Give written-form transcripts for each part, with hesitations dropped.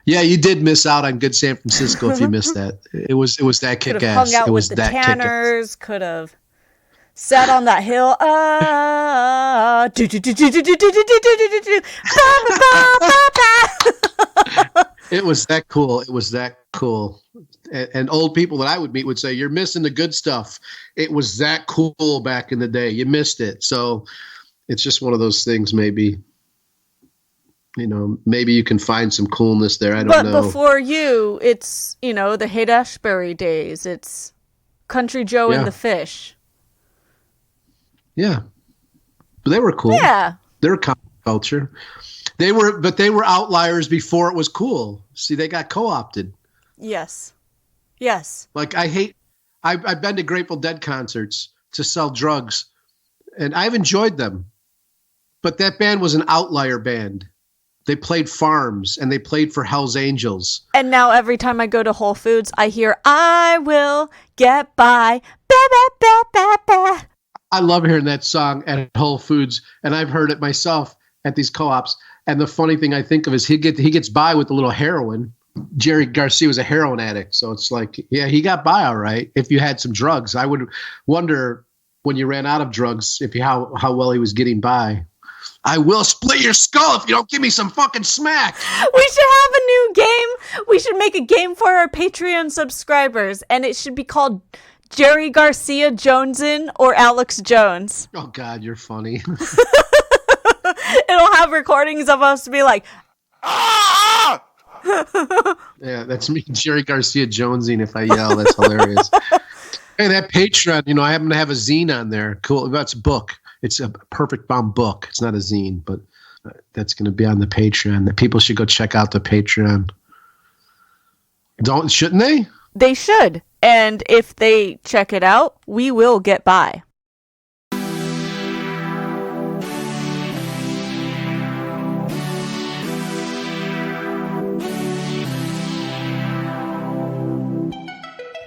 Yeah, you did miss out on good San Francisco if you missed that. It was that Could have kick-ass. hung out It was with the that Tanners. Could have sat on that hill. It was that cool. It was that cool. And old people that I would meet would say, "You're missing the good stuff." It was that cool back in the day. You missed it. So it's just one of those things. Maybe, maybe you can find some coolness there. I don't know. But before you, it's the Haight-Ashbury days. It's Country Joe and the Fish. Yeah, but they were cool. Yeah, they were culture. They were outliers before it was cool. See, they got co-opted. Yes. Like I've been to Grateful Dead concerts to sell drugs, and I've enjoyed them. But that band was an outlier band. They played farms and they played for Hell's Angels. And now every time I go to Whole Foods, I hear, "I will get by." Ba, ba, ba, ba, ba. I love hearing that song at Whole Foods, and I've heard it myself at these co-ops. And the funny thing I think of is he gets by with a little heroin. Jerry Garcia was a heroin addict, so it's like, yeah, he got by all right. If you had some drugs, I would wonder when you ran out of drugs how well he was getting by. I will split your skull if you don't give me some fucking smack. We should have a new game. We should make a game for our Patreon subscribers, and it should be called Jerry Garcia Jonesin or Alex Jones. Oh, God, you're funny. It'll have recordings of us be like, ah! Yeah, that's me, Jerry Garcia Jonesing, if I yell. That's hilarious. Hey, that Patreon, I happen to have a zine on there. Cool. That's a book. It's a Perfect Bomb book. It's not a zine, but that's going to be on the Patreon. That people should go check out the Patreon. Shouldn't they? They should. And if they check it out, we will get by.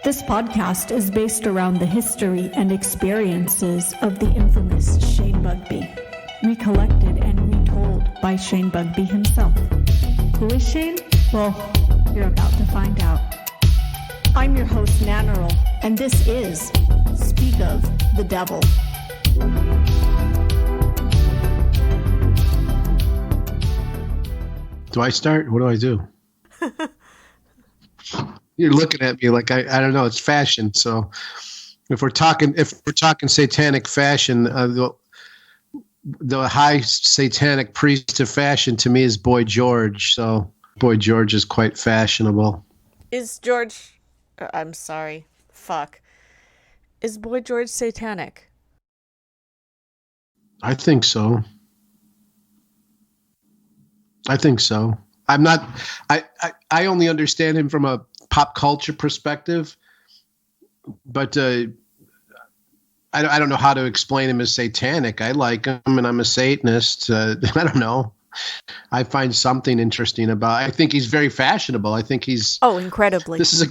This podcast is based around the history and experiences of the infamous Shane Bugbee, recollected and retold by Shane Bugbee himself. Who is Shane? Well, you're about to find out. I'm your host, Nannerl, and this is Speak of the Devil. Do I start? What do I do? You're looking at me like I don't know. It's fashion. So if we're talking satanic fashion, the high satanic priest of fashion to me is Boy George. So Boy George is quite fashionable. Is George? I'm sorry. Fuck. Is Boy George satanic? I think so. I'm not. I only understand him from a pop culture perspective, but I don't know how to explain him as satanic. I like him, and I'm a Satanist. I don't know. I find something interesting about. I think he's very fashionable. I think he's incredibly. This is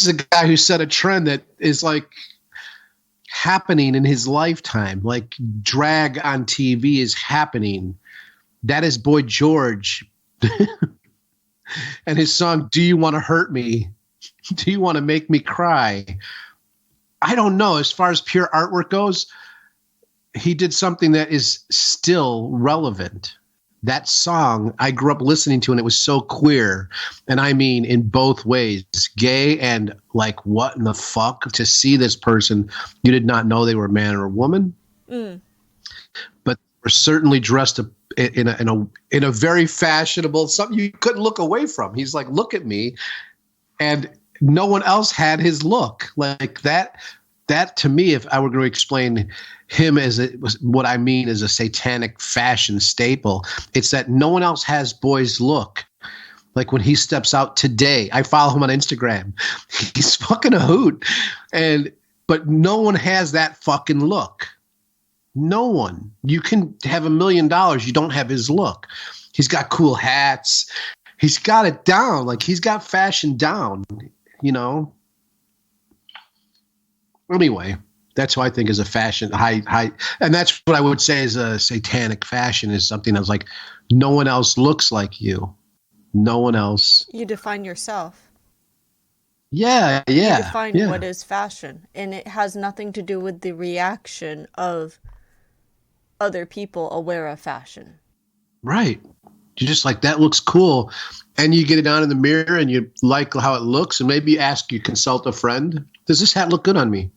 a guy who set a trend that is like happening in his lifetime. Like drag on TV is happening. That is Boy George. And his song, "Do You Want to Hurt Me? Do You Want to Make Me Cry?" I don't know. As far as pure artwork goes, he did something that is still relevant. That song, I grew up listening to, and it was so queer. And I mean, in both ways, gay and like, what in the fuck? To see this person, you did not know they were a man or a woman. Mm. But were certainly dressed in a very fashionable, something you couldn't look away from. He's like, look at me. And no one else had his look like that. That to me, if I were going to explain him as what I mean is a satanic fashion staple, it's that no one else has Boy's look. Like when he steps out today, I follow him on Instagram. He's fucking a hoot. But no one has that fucking look. No one. You can have $1 million. You don't have his look. He's got cool hats. He's got it down. Like he's got fashion down, Anyway, that's what I think is a fashion high. And that's what I would say is a satanic fashion is something that's like, no one else looks like you. No one else. You define yourself. Yeah. You define what is fashion. And it has nothing to do with the reaction of other people aware of fashion. Right. You're just like, that looks cool. And you get it on in the mirror and you like how it looks. And maybe consult a friend. Does this hat look good on me?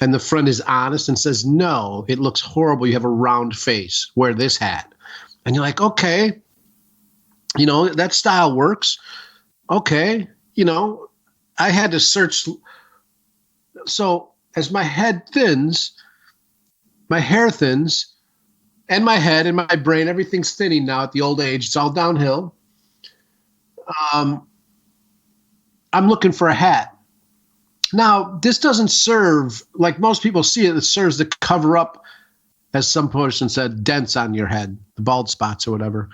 And the friend is honest and says, no, it looks horrible. You have a round face. Wear this hat. And you're like, okay, that style works. Okay. I had to search. So as my head thins, my hair thins, and my head and my brain, everything's thinning now at the old age. It's all downhill. I'm looking for a hat. Now, this doesn't serve, like most people see it, it serves to cover up, as some person said, dents on your head, the bald spots or whatever.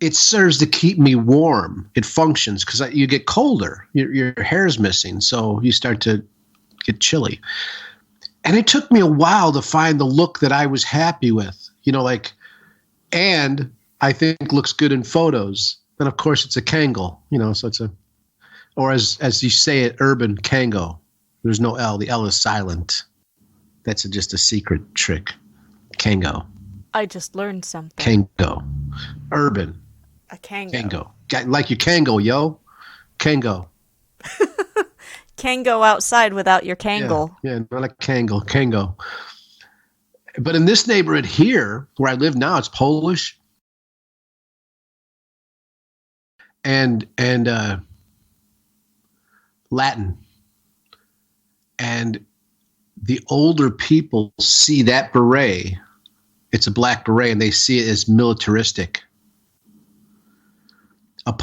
It serves to keep me warm. It functions because you get colder. Your hair's missing, so you start to get chilly. And it took me a while to find the look that I was happy with, and I think looks good in photos. And of course, it's a Kangol, so it's or as you say it, urban Kango. There's no L. The L is silent. That's just a secret trick. Kango. I just learned something. Kango. Urban. A Kango. Kango. Like your Kango, yo. Kango. Can't go outside without your Kangol. Yeah, not a Kangol. Kango. But in this neighborhood here, where I live now, it's Polish. And Latin. And the older people see that beret, it's a black beret, and they see it as militaristic. A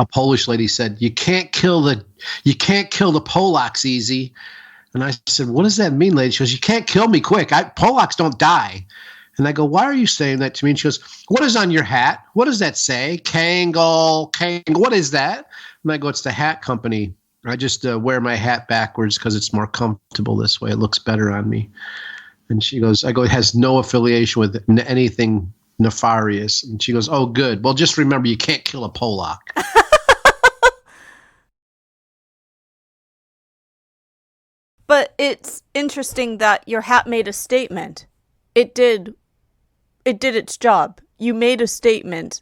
Polish lady said, "You can't kill the Polacks easy." And I said, "What does that mean, lady?" She goes, "You can't kill me quick. Polacks don't die." And I go, "Why are you saying that to me?" And she goes, "What is on your hat? What does that say? Kangol. What is that?" And I go, "It's the hat company. I just wear my hat backwards because it's more comfortable this way. It looks better on me." And she goes, "It has no affiliation with anything nefarious." And she goes, "Oh, good. Well, just remember, you can't kill a Polak." But it's interesting that your hat made a statement. It did its job. You made a statement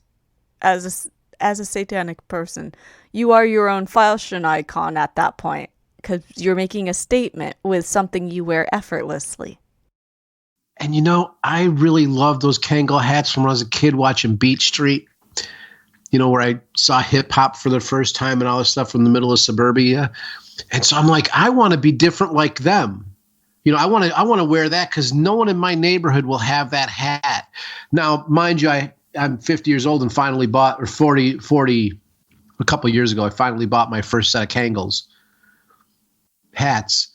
as a satanic person. You are your own fashion icon at that point because you're making a statement with something you wear effortlessly. And I really loved those Kangol hats from when I was a kid watching Beat Street, where I saw hip hop for the first time and all this stuff from the middle of suburbia. And so I'm like, I want to be different like them. I want to wear that because no one in my neighborhood will have that hat. Now, mind you, I'm 50 years old and finally bought, or 40, a couple of years ago, I finally bought my first set of Kangols hats.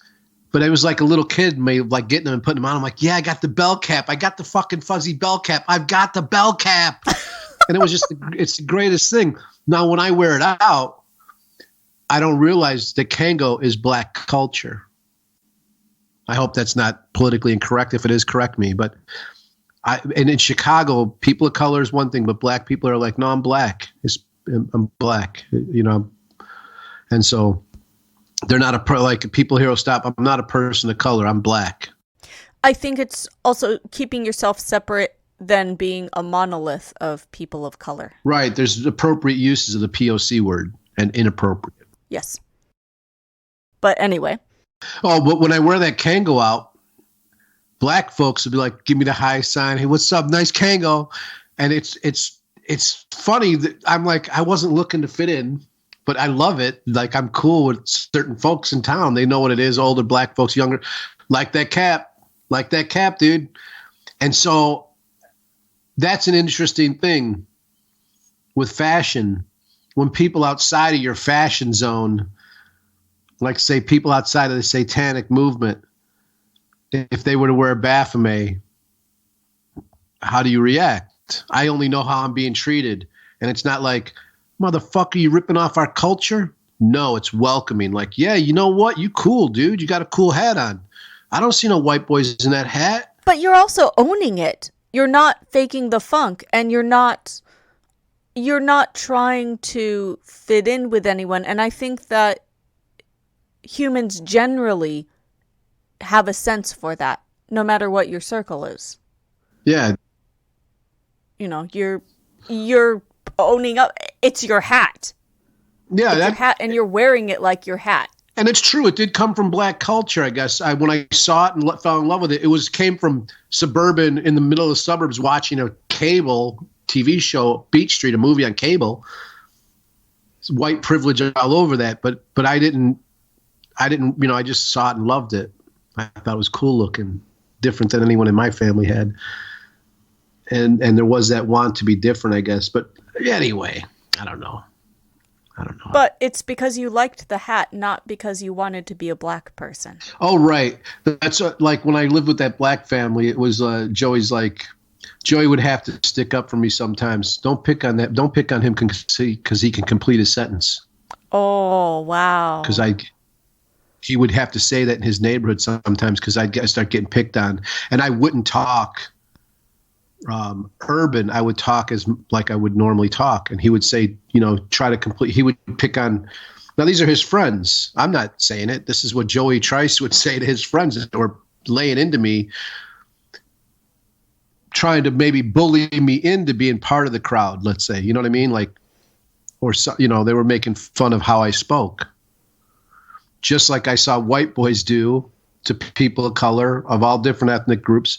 But I was like a little kid, like getting them and putting them on. I'm like, yeah, I got the bell cap. I got the fucking fuzzy bell cap. I've got the bell cap. And it was just, it's the greatest thing. Now, when I wear it out, I don't realize that Kango is black culture. I hope that's not politically incorrect. If it is, correct me. But and in Chicago, people of color is one thing, but black people are like, no, I'm black. I'm black, And so they're not like people here will stop. I'm not a person of color. I'm black. I think it's also keeping yourself separate than being a monolith of people of color. Right. There's appropriate uses of the POC word and inappropriate. Yes. But anyway. Oh, but when I wear that Kango out, black folks will be like, give me the high sign. Hey, what's up? Nice Kango. And it's funny that I'm like, I wasn't looking to fit in, but I love it. Like, I'm cool with certain folks in town. They know what it is. Older black folks, younger, like that cap, dude. And so that's an interesting thing with fashion. When people outside of your fashion zone, like say people outside of the satanic movement, if they were to wear a Baphomet, how do you react? I only know how I'm being treated. And it's not like, motherfucker, you ripping off our culture? No, it's welcoming. Like, yeah, you know what? You cool, dude. You got a cool hat on. I don't see no white boys in that hat. But you're also owning it. You're not faking the funk, and you're not you're not trying to fit in with anyone. And I think that humans generally have a sense for that, no matter what your circle is. Yeah. You know, you're owning up. It's your hat. Yeah. It's your hat, and you're wearing it like your hat. And it's true. It did come from black culture, I guess. When I saw it and fell in love with it, came from suburban in the middle of the suburbs watching a cable TV show, Beach Street, a movie on cable. It's white privilege all over that. But I didn't, I just saw it and loved it. I thought it was cool looking, different than anyone in my family had. And there was that want to be different, I guess. But anyway, I don't know. But it's because you liked the hat, not because you wanted to be a black person. Oh, right. That's like when I lived with that black family, it was Joey would have to stick up for me sometimes. Don't pick on that. Don't pick on him because he can complete his sentence. Oh, wow. Because he would have to say that in his neighborhood sometimes because I'd start getting picked on. And I wouldn't talk urban. I would talk as like I would normally talk. And he would say, try to complete. He would pick on. Now, these are his friends. I'm not saying it. This is what Joey Trice would say to his friends that were laying into me, trying to maybe bully me into being part of the crowd, let's say. You know what I mean? Like, or, they were making fun of how I spoke. Just like I saw white boys do to people of color of all different ethnic groups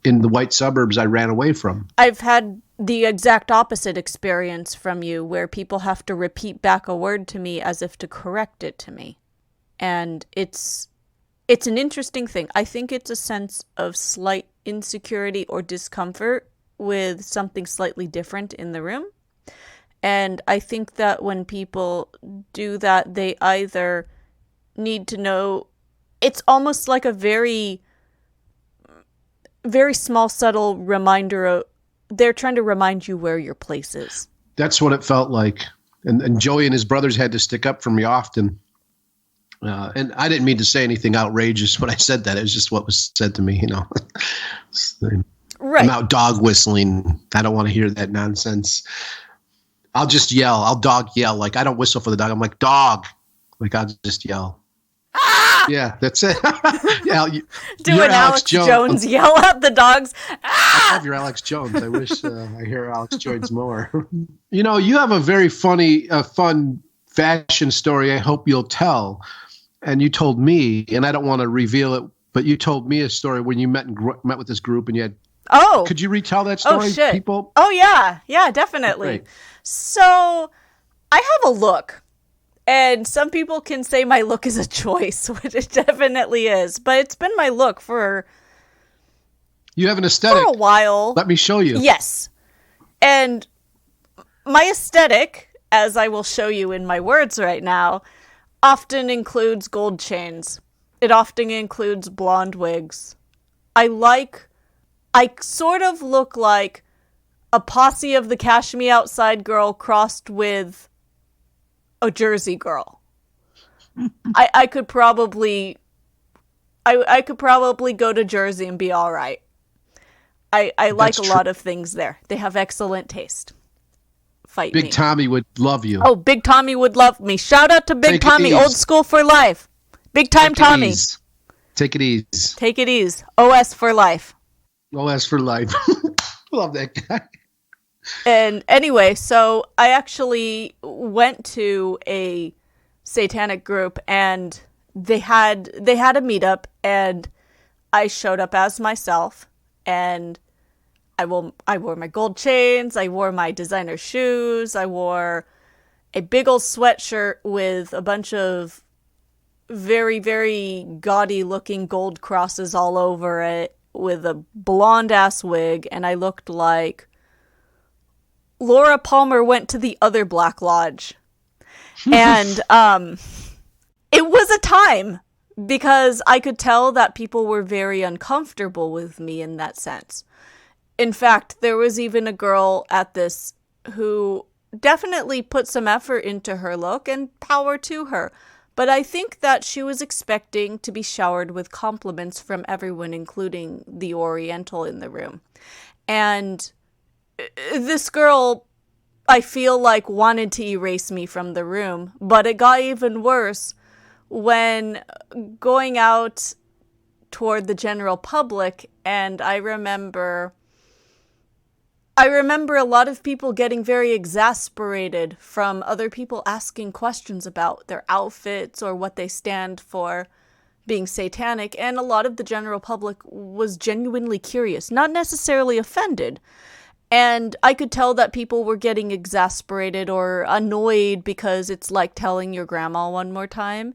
in the white suburbs I ran away from. I've had the exact opposite experience from you, where people have to repeat back a word to me as if to correct it to me. And it's an interesting thing. I think it's a sense of slight insecurity or discomfort with something slightly different in the room. And I think that when people do that, they either need to know, it's almost like a very, very small, subtle reminder. They're trying to remind you where your place is. That's what it felt like. And Joey and his brothers had to stick up for me often. And I didn't mean to say anything outrageous when I said that. It was just what was said to me, Right. I'm out dog whistling. I don't want to hear that nonsense. I'll just yell. I'll dog yell. Like, I don't whistle for the dog. I'm like, dog. Like, I'll just yell. Ah! Yeah, that's it. Yeah, do an Alex Jones yell at the dogs. Ah! I love your Alex Jones. I wish I hear Alex Jones more. You have a very funny, fun fashion story I hope you'll tell. And you told me, and I don't want to reveal it, but you told me a story when you met with this group and you had. Oh. Could you retell that story, shit. people? Oh, yeah. Yeah, definitely. Great. So I have a look. And some people can say my look is a choice, which it definitely is. But it's been my look for... You have an aesthetic. For a while. Let me show you. Yes. And my aesthetic, as I will show you in my words right now, often includes gold chains. It often includes blonde wigs. I sort of look like a Posse of the Cash Me Outside girl crossed with a Jersey girl. I could probably go to Jersey and be all right. I like a lot of things there. They have excellent taste. Fight me. Big Tommy would love you. Oh, Big Tommy would love me. Shout out to Big Tommy, old school for life. Big time Tommy. Take it easy. Take it easy. OS for life. OS for life. Love that guy. And anyway, so I actually went to a satanic group and they had a meetup and I showed up as myself and I wore my gold chains, I wore my designer shoes, I wore a big old sweatshirt with a bunch of very, very gaudy looking gold crosses all over it with a blonde ass wig, and I looked like Laura Palmer went to the other Black Lodge. And it was a time because I could tell that people were very uncomfortable with me in that sense. In fact, there was even a girl at this who definitely put some effort into her look, and power to her. But I think that she was expecting to be showered with compliments from everyone, including the Oriental in the room. And this girl I feel like wanted to erase me from the room. But it got even worse when going out toward the general public, and I remember a lot of people getting very exasperated from other people asking questions about their outfits or what they stand for being satanic, and a lot of the general public was genuinely curious, not necessarily offended. And I could tell that people were getting exasperated or annoyed because it's like telling your grandma one more time.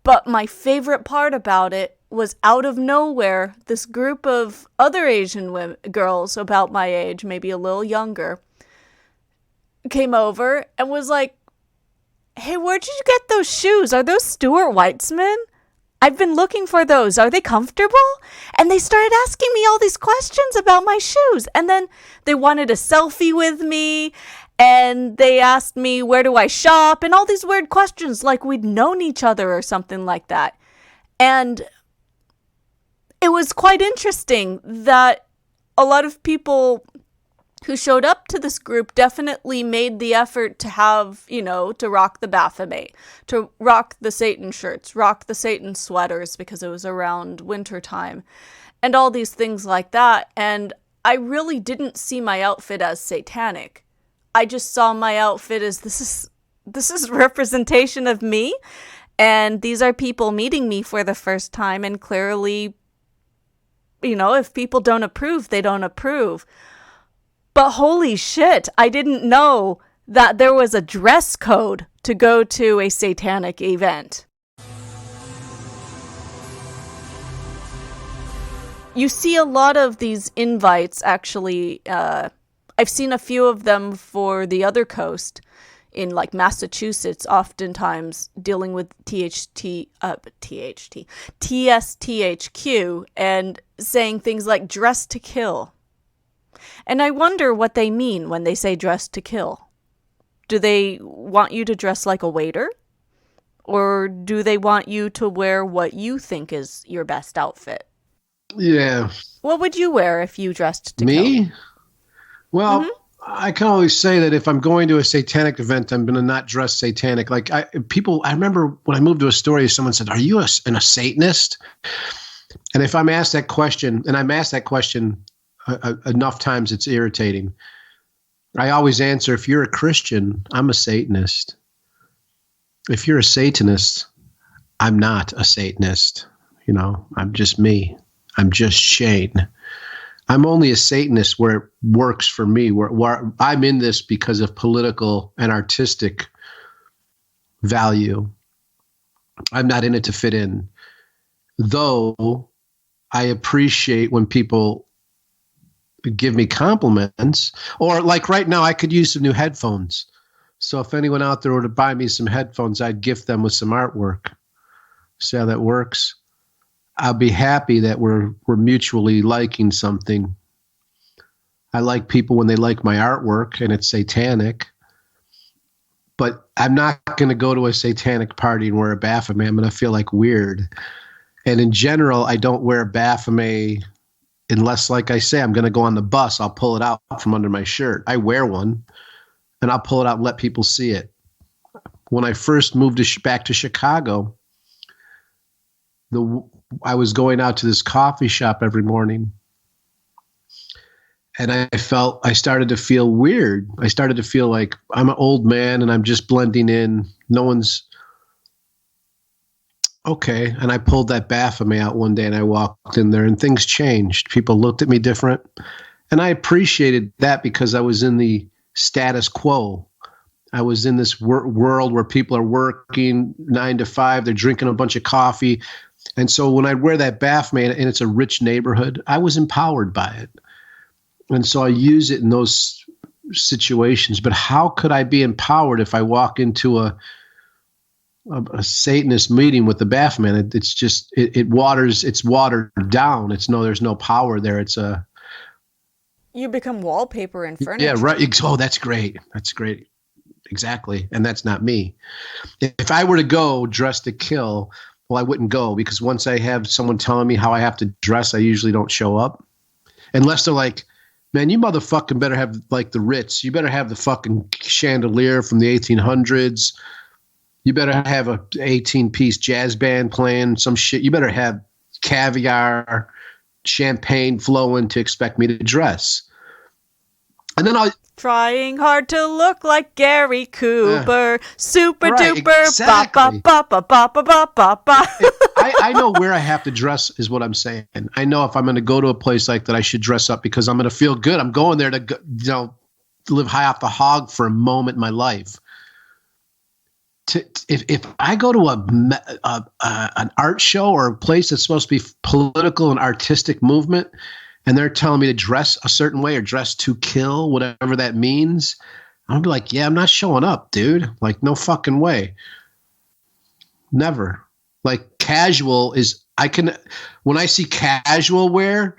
But my favorite part about it was, out of nowhere, this group of other Asian girls about my age, maybe a little younger, came over and was like, "Hey, where'd you get those shoes? Are those Stuart Weitzman? I've been looking for those. Are they comfortable?" And they started asking me all these questions about my shoes. And then they wanted a selfie with me. And they asked me, where do I shop? And all these weird questions, like we'd known each other or something like that. And it was quite interesting that a lot of people who showed up to this group definitely made the effort to have, to rock the Baphomet, to rock the Satan shirts, rock the Satan sweaters because it was around winter time, and all these things like that. And I really didn't see my outfit as satanic. I just saw my outfit as this is representation of me, and these are people meeting me for the first time, and clearly, if people don't approve, they don't approve. But holy shit, I didn't know that there was a dress code to go to a satanic event. You see a lot of these invites, actually. I've seen a few of them for the other coast, in like Massachusetts, oftentimes dealing with TSTHQ, and saying things like dress to kill. And I wonder what they mean when they say dress to kill. Do they want you to dress like a waiter? Or do they want you to wear what you think is your best outfit? Yeah. What would you wear if you dressed to kill? Me? Well, I can always say that if I'm going to a satanic event, I'm going to not dress satanic. Like I remember when I moved to Astoria, someone said, "Are you a Satanist?" And if I'm asked that question, and I'm asked that question enough times, it's irritating. I always answer, if you're a Christian, I'm a Satanist. If you're a Satanist, I'm not a Satanist. I'm just me. I'm just Shane. I'm only a Satanist where it works for me, where I'm in this because of political and artistic value. I'm not in it to fit in. Though I appreciate when people give me compliments, or like right now, I could use some new headphones. So if anyone out there were to buy me some headphones, I'd gift them with some artwork. See how that works? I'll be happy that we're mutually liking something. I like people when they like my artwork and it's satanic. But I'm not going to go to a satanic party and wear a Baphomet. I'm going to feel like weird. And in general, I don't wear a Baphomet unless, like I say, I'm going to go on the bus. I'll pull it out from under my shirt. I wear one, and I'll pull it out and let people see it. When I first moved back to Chicago, I was going out to this coffee shop every morning, and I started to feel weird. I started to feel like I'm an old man and I'm just blending in. No one's okay. And I pulled that Baphomet out one day and I walked in there and things changed. People looked at me different. And I appreciated that because I was in the status quo. I was in this world where people are working 9 to 5. They're drinking a bunch of coffee. And so when I wear that Baphomet and it's a rich neighborhood, I was empowered by it. And so I use it in those situations. But how could I be empowered if I walk into a Satanist meeting with the Baphomet? It's just, it's watered down. There's no power there. You become wallpaper and furniture. Yeah, right. Oh, that's great. That's great. Exactly. And that's not me. If I were to go dressed to kill, well, I wouldn't go because once I have someone telling me how I have to dress, I usually don't show up. Unless they're like, Man, you motherfucking better have like the Ritz. You better have the fucking chandelier from the 1800s. You better have a 18-piece jazz band playing some shit. You better have caviar, champagne flowing to expect me to dress. And then trying hard to look like Gary Cooper, super right, duper, exactly. ba ba ba ba ba ba ba. I know where I have to dress is what I'm saying. I know if I'm going to go to a place like that, I should dress up because I'm going to feel good. I'm going there to, live high off the hog for a moment in my life. If I go to an art show or a place that's supposed to be political and artistic movement, and they're telling me to dress a certain way or dress to kill, whatever that means, I'll be like, yeah, I'm not showing up, dude. Like, no fucking way. Never. Like, casual is, when I see casual wear,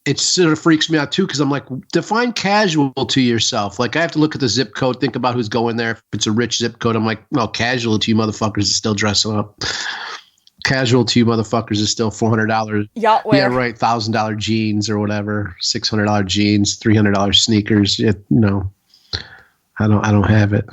it sort of freaks me out too, because I'm like, define casual to yourself. Like, I have to look at the zip code, think about who's going there. If it's a rich zip code, I'm like, no, casual to you motherfuckers is still dressing up. Casual to you motherfuckers is still $400. Yacht wear. Yeah, right. $1,000 jeans or whatever. $600 jeans, $300 sneakers. I don't have it.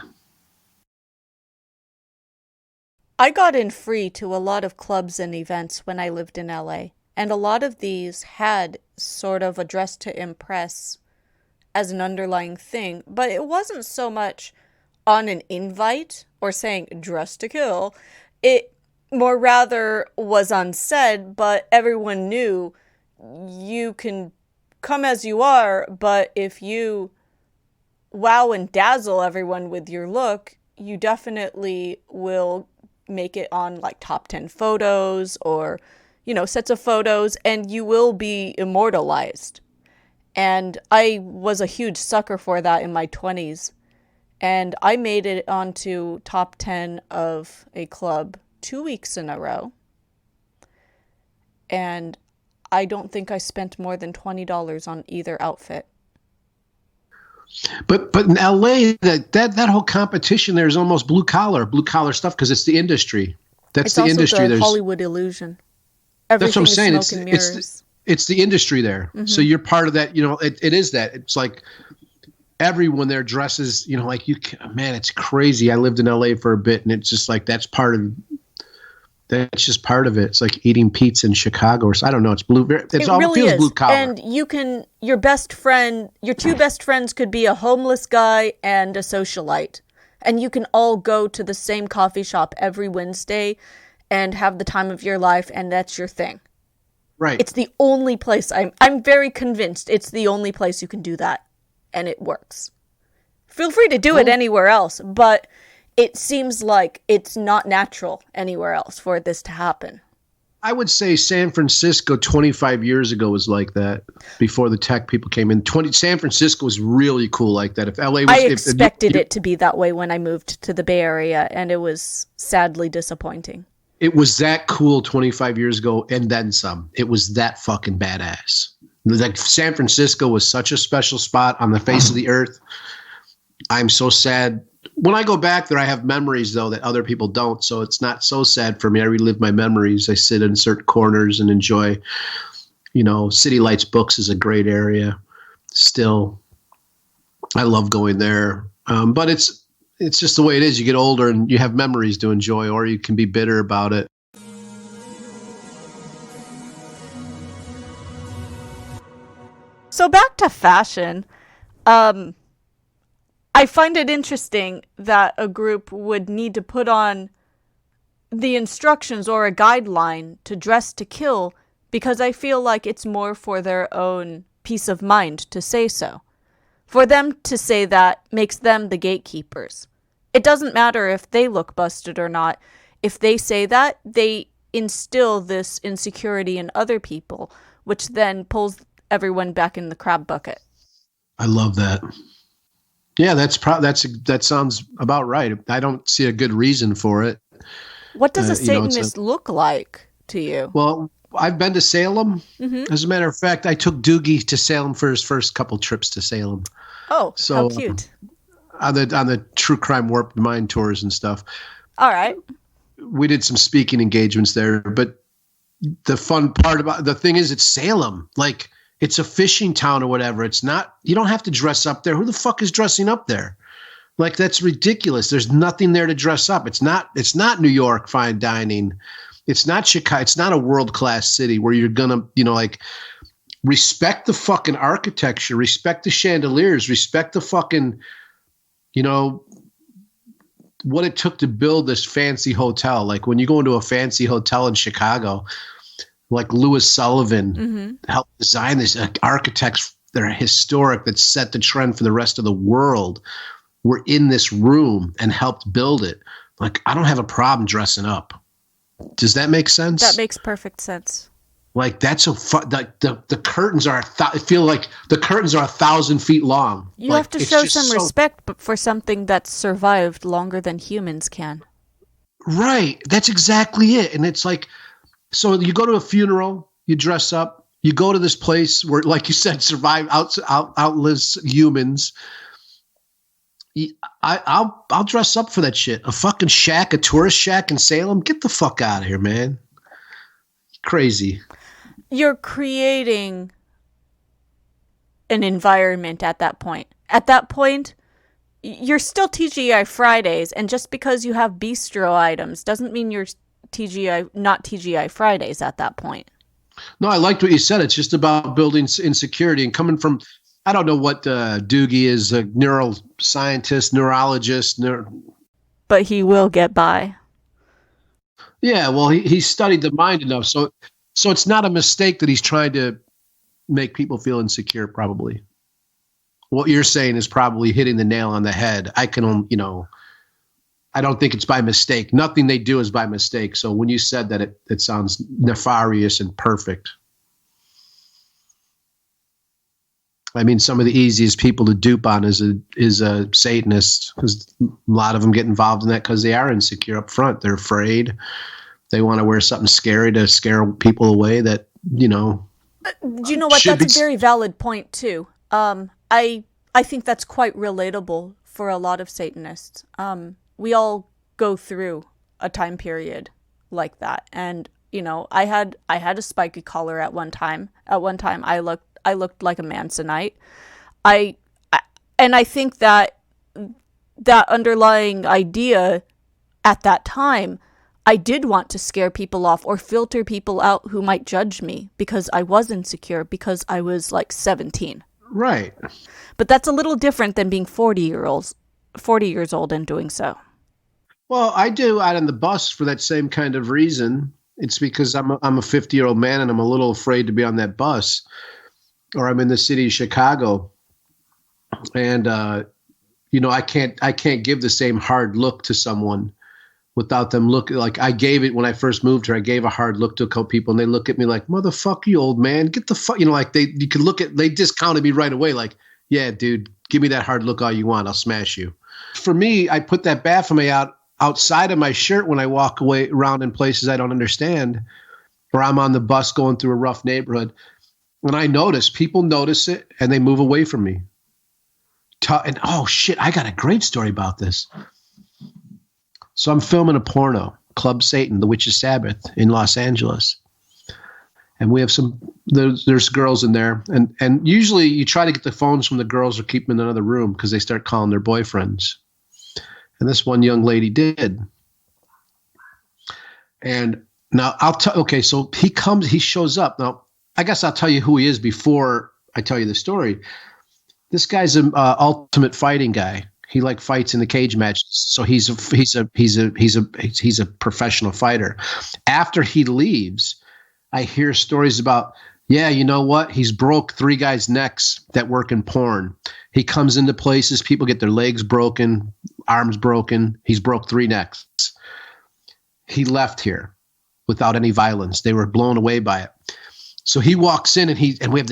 I got in free to a lot of clubs and events when I lived in LA. And a lot of these had sort of a dress to impress as an underlying thing. But it wasn't so much on an invite or saying dress to kill. It more rather was unsaid, but everyone knew you can come as you are, but if you wow and dazzle everyone with your look, you definitely will make it on like top 10 photos or, sets of photos, and you will be immortalized. And I was a huge sucker for that in my 20s. And I made it onto top 10 of a club 2 weeks in a row. And I don't think I spent more than $20 on either outfit. But in LA, that whole competition there is almost blue collar stuff because it's the industry. That's the industry. It's also the Hollywood illusion. That's what I'm saying. It's the industry there. Mm-hmm. So you're part of that. It is that. It's like everyone there dresses. Man, it's crazy. I lived in LA for a bit, and it's just like that's just part of it. It's like eating pizza in Chicago, or I don't know. It's blue. It really feels is. Blue collar. And your two best friends could be a homeless guy and a socialite, and you can all go to the same coffee shop every Wednesday and have the time of your life, and that's your thing. Right. It's the only place. I'm very convinced it's the only place you can do that, and it works. Feel free to do it anywhere else, but it seems like it's not natural anywhere else for this to happen. I would say San Francisco 25 years ago was like that before the tech people came in. San Francisco was really cool like that. If LA was, I expected it to be that way when I moved to the Bay Area, and it was sadly disappointing. It was that cool 25 years ago and then some. It was that fucking badass. Like San Francisco was such a special spot on the face of the earth. I'm so sad. When I go back there, I have memories, though, that other people don't. So it's not so sad for me. I relive my memories. I sit in certain corners and enjoy, City Lights Books is a great area still. I love going there. But it's just the way it is. You get older and you have memories to enjoy, or you can be bitter about it. So back to fashion. I find it interesting that a group would need to put on the instructions or a guideline to dress to kill, because I feel like it's more for their own peace of mind to say so. For them to say that makes them the gatekeepers. It doesn't matter if they look busted or not. If they say that, they instill this insecurity in other people, which then pulls everyone back in the crab bucket. I love that. Yeah, that sounds about right. I don't see a good reason for it. What does a Satanist look like to you? Well, I've been to Salem. Mm-hmm. As a matter of fact, I took Doogie to Salem for his first couple trips to Salem. Oh, so, how cute. On the True Crime Warped Mind tours and stuff. All right. We did some speaking engagements there, but the fun part about the thing is it's Salem. Like, It's a fishing town or whatever. It's not, you don't have to dress up there. Who the fuck is dressing up there? Like, that's ridiculous. There's nothing there to dress up. It's not New York fine dining. It's not Chicago. It's not a world-class city where you're going to, like, respect the fucking architecture, respect the chandeliers, respect the fucking, what it took to build this fancy hotel. Like, when you go into a fancy hotel in Chicago, like Louis Sullivan helped design this, architects that are historic, that set the trend for the rest of the world, were in this room and helped build it. Like, I don't have a problem dressing up. Does that make sense? That makes perfect sense. Like, that's the curtains are, I feel like the curtains are 1,000 feet long. You have to show some respect for something that's survived longer than humans can. Right. That's exactly it. And it's like, so you go to a funeral, you dress up, you go to this place where, like you said, outlives humans. I'll dress up for that shit. A fucking shack, a tourist shack in Salem. Get the fuck out of here, man. Crazy. You're creating an environment at that point. At that point, you're still TGI Fridays, and just because you have bistro items doesn't mean you're not TGI Fridays at that point. No, I liked what you said. It's just about building insecurity and coming from, I don't know what Doogie is, a neuroscientist, neurologist. But he will get by. Yeah, well, he studied the mind enough. So it's not a mistake that he's trying to make people feel insecure, probably. What you're saying is probably hitting the nail on the head. I don't think it's by mistake. Nothing they do is by mistake. So when you said that, it sounds nefarious and perfect. I mean, some of the easiest people to dupe on is a Satanist, because a lot of them get involved in that because they are insecure up front. They're afraid. They want to wear something scary to scare people away that, Do you know what? That's a very valid point, too. I think that's quite relatable for a lot of Satanists. We all go through a time period like that. And, I had a spiky collar at one time. At one time, I looked like a Mansonite. I think that underlying idea at that time, I did want to scare people off or filter people out who might judge me because I was insecure, because I was like 17. Right. But that's a little different than being 40 years old and doing so. Well, I do out on the bus for that same kind of reason. It's because I'm a 50-year-old man and I'm a little afraid to be on that bus. Or I'm in the city of Chicago, and I can't give the same hard look to someone without them looking. Like, I gave it when I first moved here. I gave a hard look to a couple people, and they look at me like, "Motherfucker, you old man, get the fuck." Like they discounted me right away. Like, yeah, dude, give me that hard look all you want. I'll smash you. For me, I put that Baphomet outside of my shirt when I walk away around in places I don't understand, or I'm on the bus going through a rough neighborhood. When I notice, people notice it and they move away from me. And oh shit, I got a great story about this. So I'm filming a porno, Club Satan, The Witch's Sabbath in Los Angeles. And we have there's girls in there. And usually you try to get the phones from the girls or keep them in another room because they start calling their boyfriends. And this one young lady did. And now okay, so he shows up. Now, I guess I'll tell you who he is before I tell you the story. This guy's an ultimate fighting guy. He fights in the cage matches, so he's a professional fighter. After he leaves, I hear stories about, yeah, you know what? He's broke 3 guys' necks that work in porn. He comes into places, people get their legs broken, arms broken. He's broke 3 necks. He left here without any violence. They were blown away by it. So he walks in and we have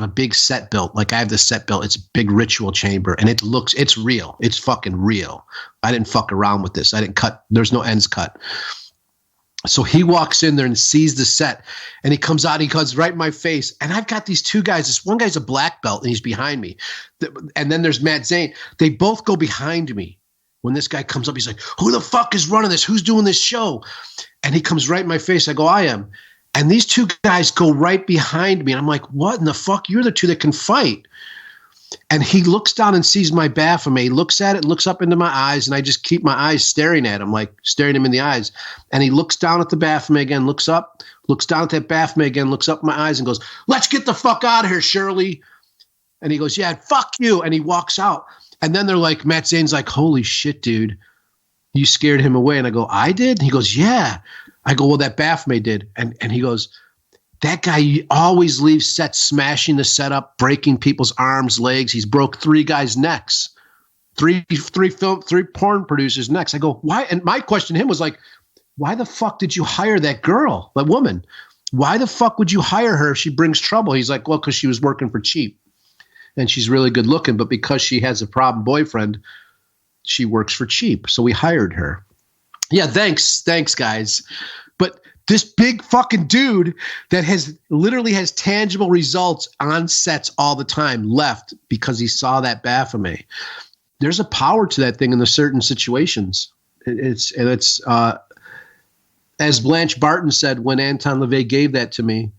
a big set built. Like, I have this set built. It's a big ritual chamber, and it's real. It's fucking real. I didn't fuck around with this. I didn't cut. There's no ends cut. So he walks in there and sees the set, and he comes out, and he goes right in my face. And I've got these 2 guys. This one guy's a black belt and he's behind me. And then there's Matt Zane. They both go behind me. When this guy comes up, he's like, who the fuck is running this? Who's doing this show? And he comes right in my face. I go, I am. And these two guys go right behind me. And I'm like, what in the fuck? You're the two that can fight. And he looks down and sees my Baphomet. He looks at it and looks up into my eyes. And I just keep my eyes staring at him, like staring him in the eyes. And he looks down at the Baphomet again, looks up, looks down at that Baphomet again, looks up in my eyes and goes, let's get the fuck out of here, Shirley. And he goes, yeah, fuck you. And he walks out. And then they're like, Matt Zane's like, holy shit, dude. You scared him away. And I go, I did? And he goes, yeah. I go, well, that Baphomet did. And he goes, that guy always leaves sets smashing the setup, breaking people's arms, legs. He's broke 3 guys' necks, three porn producers' necks. I go, why? And my question to him was like, why the fuck did you hire that girl, that woman? Why the fuck would you hire her if she brings trouble? He's like, well, because she was working for cheap. And she's really good looking, but because she has a problem boyfriend, she works for cheap. So we hired her. Yeah, thanks, guys. But this big fucking dude that literally has tangible results on sets all the time left because he saw that Baphomet. There's a power to that thing in the certain situations. It's as Blanche Barton said when Anton LaVey gave that to me.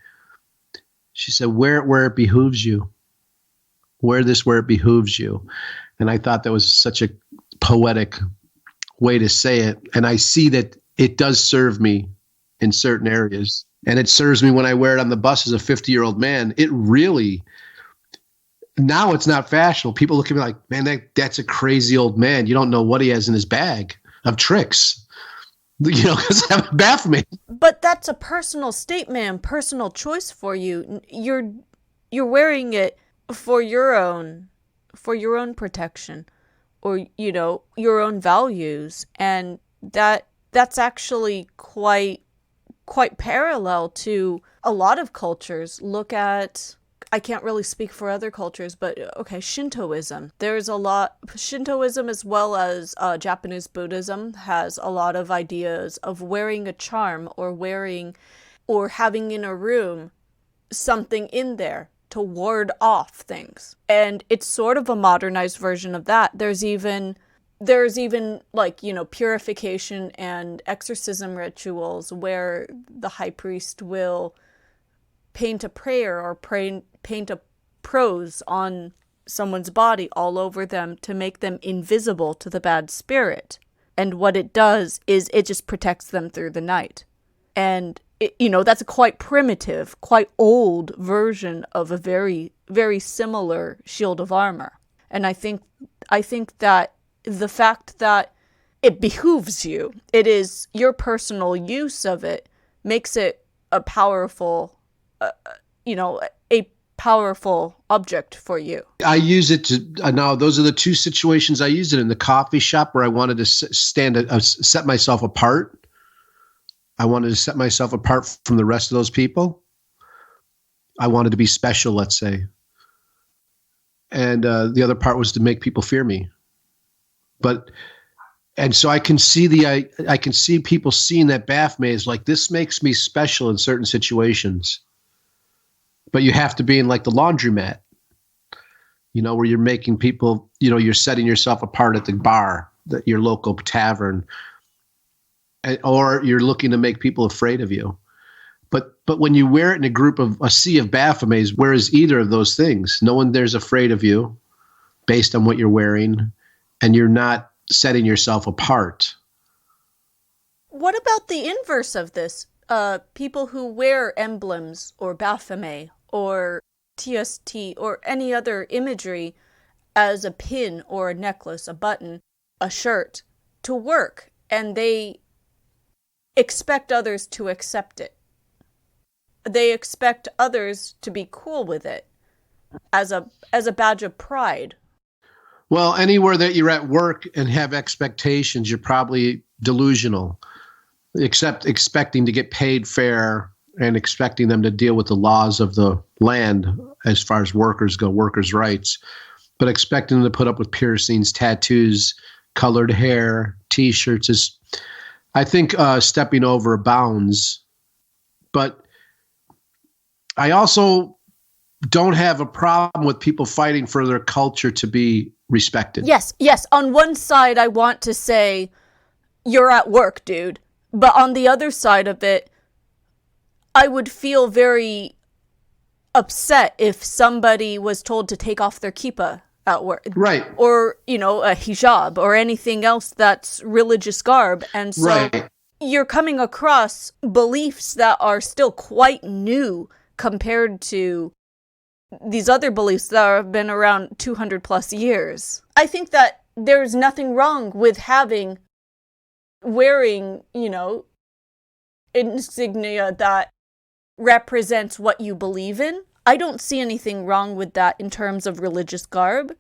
She said, "Wear it where it behooves you. Wear this where it behooves you." And I thought that was such a poetic way to say it. And I see that it does serve me in certain areas. And it serves me when I wear it on the bus as a 50-year-old man. It really, now it's not fashionable. People look at me like, man, that's a crazy old man. You don't know what he has in his bag of tricks. You know, because I'm a Baphomet. But that's a personal statement and personal choice for you. You're wearing it for your own protection, or your own values, and that's actually quite parallel to a lot of cultures. Look at, I can't really speak for other cultures, but okay, Shintoism. There's a lot, Shintoism as well as Japanese Buddhism has a lot of ideas of wearing a charm or having in a room something in there to ward off things. And it's sort of a modernized version of that. There's even like, purification and exorcism rituals where the high priest will paint a prayer or paint a prose on someone's body all over them to make them invisible to the bad spirit. And what it does is it just protects them through the night. And that's a quite primitive, quite old version of a very, very similar shield of armor. And I think that the fact that it behooves you, it is your personal use of it, makes it a powerful, a powerful object for you. I use it to, now those are the two situations I used it in: the coffee shop where I wanted to set myself apart. I wanted to set myself apart from the rest of those people. I wanted to be special, let's say. And the other part was to make people fear me. And so I can see I can see people seeing that Baphomet is like, this makes me special in certain situations. But you have to be in like the laundromat, where you're making people, you're setting yourself apart at the bar, your local tavern, or you're looking to make people afraid of you. But when you wear it in a sea of Baphomets, where is either of those things? No one there's afraid of you based on what you're wearing, and you're not setting yourself apart. What about the inverse of this? People who wear emblems or Baphomet or TST or any other imagery as a pin or a necklace, a button, a shirt to work, and they expect others to accept it. They expect others to be cool with it as a badge of pride. Well, anywhere that you're at work and have expectations, you're probably delusional, except expecting to get paid fair and expecting them to deal with the laws of the land as far as workers go, workers' rights, but expecting them to put up with piercings, tattoos, colored hair, T-shirts is, I think, stepping over bounds. But I also don't have a problem with people fighting for their culture to be respected. Yes. On one side, I want to say, you're at work, dude. But on the other side of it, I would feel very upset if somebody was told to take off their kippah at work. Right. Or, a hijab or anything else that's religious garb. And so you're coming across beliefs that are still quite new compared to these other beliefs that have been around 200 plus years. I think that there's nothing wrong with wearing, insignia that represents what you believe in. I don't see anything wrong with that in terms of religious garb,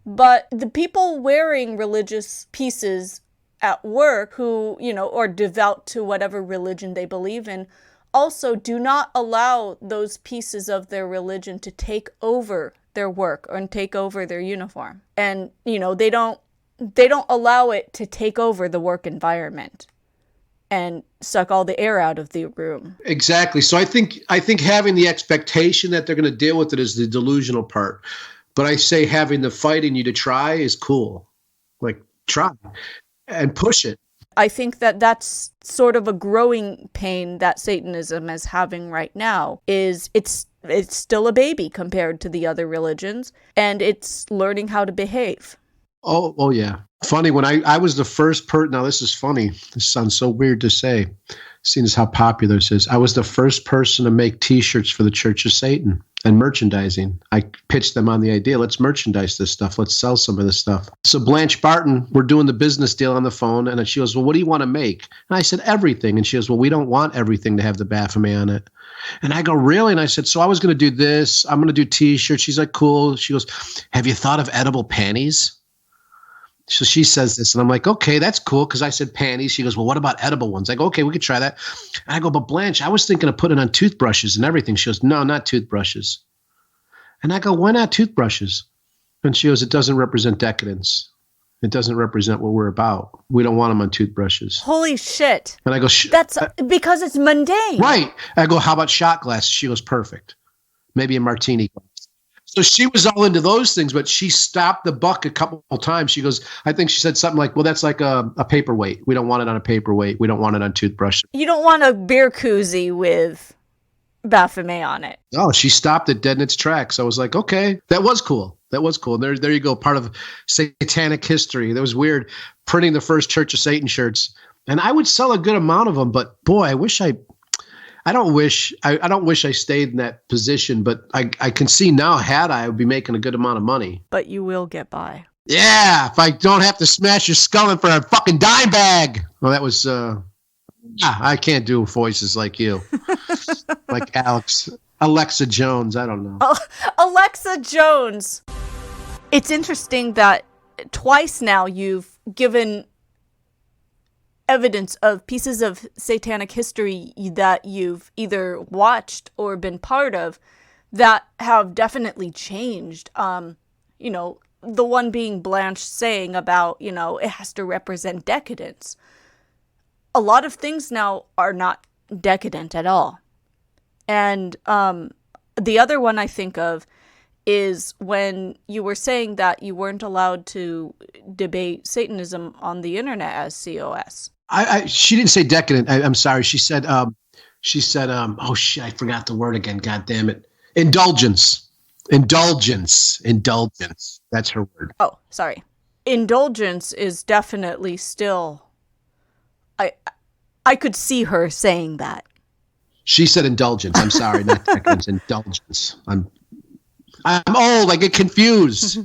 but the people wearing religious pieces at work who, are devout to whatever religion they believe in, also do not allow those pieces of their religion to take over their work or take over their uniform. And, they don't allow it to take over the work environment and suck all the air out of the room. Exactly. So I think having the expectation that they're going to deal with it is the delusional part. But I say having the fight in you to try is cool. Like, try and push it. I think that that's sort of a growing pain that Satanism is having right now. Is it's still a baby compared to the other religions, and it's learning how to behave. Oh yeah. Funny, when I was the first person, now this is funny, this sounds so weird to say, seeing as how popular this is. I was the first person to make t-shirts for the Church of Satan and merchandising. I pitched them on the idea, let's merchandise this stuff, let's sell some of this stuff. So Blanche Barton, we're doing the business deal on the phone, and she goes, well, what do you want to make? And I said, everything. And she goes, well, we don't want everything to have the Baphomet on it. And I go, really? And I said, so I was going to do this, I'm going to do t-shirts. She's like, cool. She goes, have you thought of edible panties? So she says this, and I'm like, okay, that's cool, because I said panties. She goes, well, what about edible ones? I go, okay, we could try that. And I go, but Blanche, I was thinking of putting on toothbrushes and everything. She goes, no, not toothbrushes. And I go, why not toothbrushes? And she goes, it doesn't represent decadence. It doesn't represent what we're about. We don't want them on toothbrushes. Holy shit. And I go, that's because it's mundane. Right. I go, how about shot glasses? She goes, perfect. Maybe a martini glass. So she was all into those things, but she stopped the buck a couple of times. She goes, I think she said something like, well, that's like a paperweight. We don't want it on a paperweight. We don't want it on toothbrushes. You don't want a beer koozie with Baphomet on it. Oh, she stopped it dead in its tracks. I was like, okay, that was cool. That was cool. And there you go. Part of satanic history. That was weird. Printing the first Church of Satan shirts. And I would sell a good amount of them, but boy, I don't wish I stayed in that position, but I can see now, I would be making a good amount of money. But you will get by. Yeah, if I don't have to smash your skull in for a fucking dime bag. Well, that was, I can't do voices like you. Like Alexa Jones, I don't know. Alexa Jones. It's interesting that twice now you've given evidence of pieces of satanic history that you've either watched or been part of that have definitely changed. The one being Blanche saying about, it has to represent decadence. A lot of things now are not decadent at all. And the other one I think of is when you were saying that you weren't allowed to debate Satanism on the internet as COS. She didn't say decadent. I'm sorry. She said, oh shit, I forgot the word again. God damn it. Indulgence. That's her word. Oh, sorry. Indulgence is definitely still, I could see her saying that. She said indulgence. I'm sorry, not decadence, indulgence. I'm old. I get confused.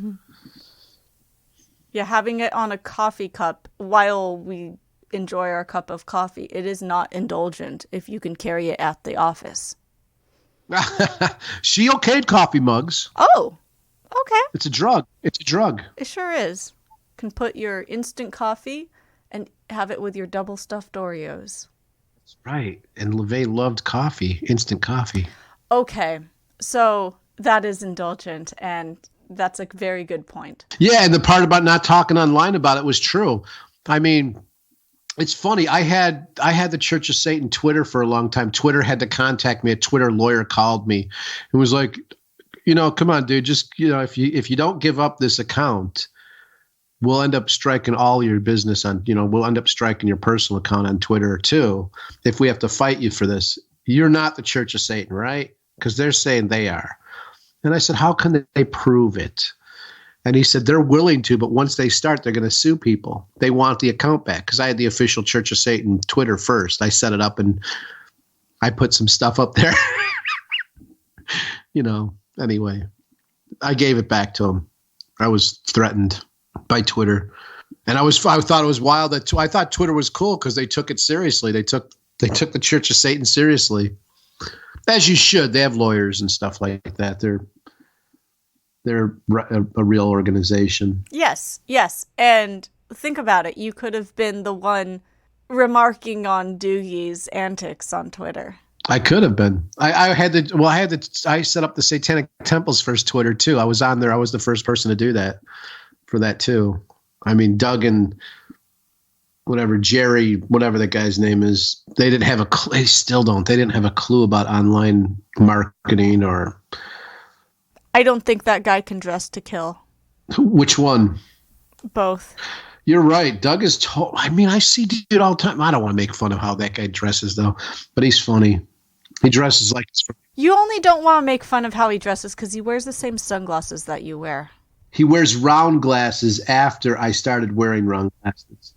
Yeah, having it on a coffee cup while we enjoy our cup of coffee. It is not indulgent if you can carry it at the office. She okayed coffee mugs. Oh, okay. It's a drug. It sure is. Can put your instant coffee and have it with your double stuffed Oreos. That's right. And Lavey loved coffee, instant coffee. Okay. So that is indulgent, and that's a very good point. Yeah, and the part about not talking online about it was true. I mean, it's funny. I had the Church of Satan Twitter for a long time. Twitter had to contact me. A Twitter lawyer called me and was like, come on, dude, just, if you don't give up this account, we'll end up striking all your business on, we'll end up striking your personal account on Twitter too, if we have to fight you for this. you're not the Church of Satan, right? Because they're saying they are. And I said, how can they prove it? And he said, they're willing to, but once they start, they're going to sue people. They want the account back, because I had the official Church of Satan Twitter first. I set it up and I put some stuff up there. Anyway, I gave it back to him. I was threatened by Twitter. And I thought it was wild that I thought Twitter was cool because they took it seriously. They took the Church of Satan seriously, as you should. They have lawyers and stuff like that. They're a real organization. Yes. And think about it. You could have been the one remarking on Doogie's antics on Twitter. I could have been. I set up the Satanic Temple's first Twitter too. I was on there. I was the first person to do that for that too. I mean, Doug and Jerry, whatever that guy's name is, they didn't have a clue. They still don't. They didn't have a clue about online marketing or. I don't think that guy can dress to kill. Which one? Both. You're right. Doug is I see dude all the time. I don't want to make fun of how that guy dresses though, but he's funny. He dresses like. You only don't want to make fun of how he dresses because he wears the same sunglasses that you wear. He wears round glasses after I started wearing round glasses.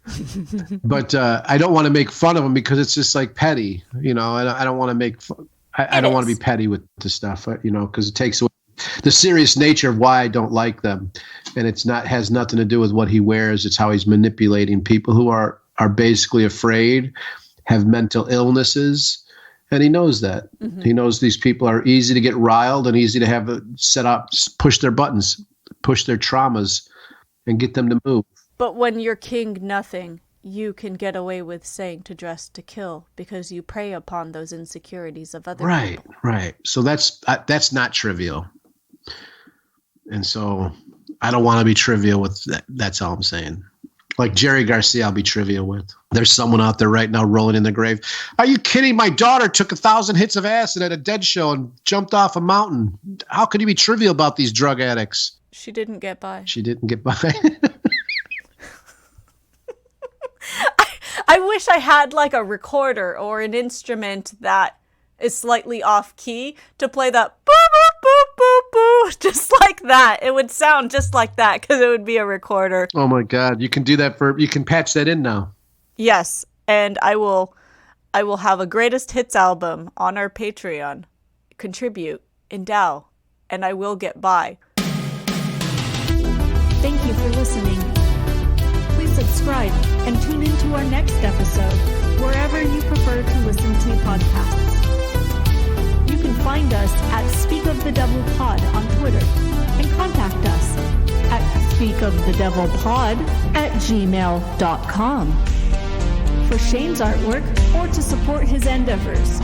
But I don't want to make fun of him because it's just like petty, I don't want to make fun. I don't want to be petty with the stuff, because it takes away the serious nature of why I don't like them. And has nothing to do with what he wears. It's how he's manipulating people who are basically afraid, have mental illnesses. And he knows that. Mm-hmm. He knows these people are easy to get riled and easy to have set up, push their buttons, push their traumas, and get them to move. But when you're king nothing, you can get away with saying to dress to kill because you prey upon those insecurities of other people. Right. So that's not trivial. And so I don't want to be trivial with that. That's all I'm saying. Like Jerry Garcia, I'll be trivial with. There's someone out there right now rolling in the grave. Are you kidding? My daughter took 1,000 hits of acid at a Dead show and jumped off a mountain. How could you be trivial about these drug addicts? She didn't get by. I wish I had like a recorder or an instrument that is slightly off key to play that boo boo boo boo boo, just like that. It would sound just like that because it would be a recorder. Oh my God, you can do that you can patch that in now. Yes, and I will have a greatest hits album on our Patreon. Contribute, endow, and I will get by. Thank you for listening. Please subscribe and tune into our next episode wherever you prefer to listen to podcasts. You can find us at Speak of the Devil Pod on Twitter and contact us at speakofthedevilpod@gmail.com. For Shane's artwork or to support his endeavors,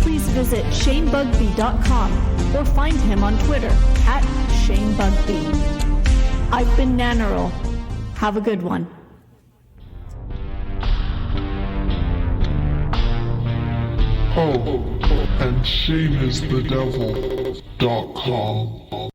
please visit ShaneBugby.com or find him on Twitter at ShaneBugby. I've been Nannerl. Have a good one. Oh, and ShaneIsTheDevil.com.